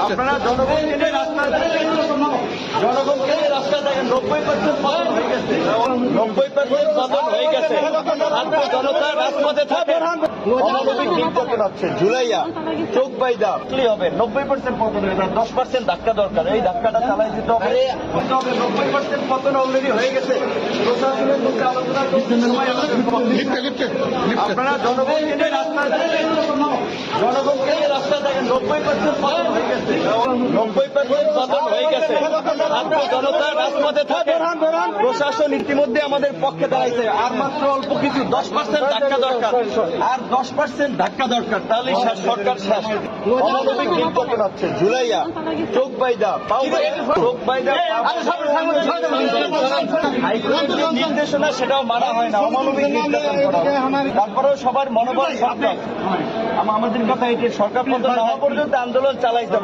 আপনারা জনগণকে নিয়ে রাস্তায় দেখেন, জনগণকে নিয়ে রাস্তায় দেখেন 90% পতন হয়ে গেছে, 90% পতন হয়ে গেছে। ছাত্র জনতা রাজপথে থাকে, অমানবিক নির্যাতন হচ্ছে, ঝুলাইয়া চোখ বাইদা কি হবে? 90% পতন হয়ে যায়, 10% ধাক্কা দরকার। এই ধাক্কাটা চালাই দিতে হবে। 90% পতন অলরেডি হয়ে গেছে। প্রশাসনের মধ্যে আলোচনা করতে সময় আপনারা জনগণকে নিয়ে রাস্তায় দেখেন, জনগণকে নিয়ে রাস্তায় দেখেন 90% পতন হয়ে গেছে, 90% পতন হয়ে গেছে। ছাত্র জনতা রাজপথে থাকে, প্রশাসন ইতিমধ্যে আমাদের পক্ষে দাঁড়াইছে। আর মাত্র অল্প কিছু 10% ধাক্কা দরকার, আর 10% ধাক্কা দরকার, তাহলেই শেষ, সরকার শেষ। অমানবিক নির্যাতন হচ্ছে, ঝুলাইয়া চোখ বাইদা পাও চোখ বাইদা হাইকোর্টের নির্দেশনা সেটাও মানা হয় না, অমানবিক নির্যাতন করা হয়। তারপরেও সবার মনোবল শক্ত। আমাদের কথা এটি, সরকার পতন না হওয়া পর্যন্ত আন্দোলন চালাইতে হবে।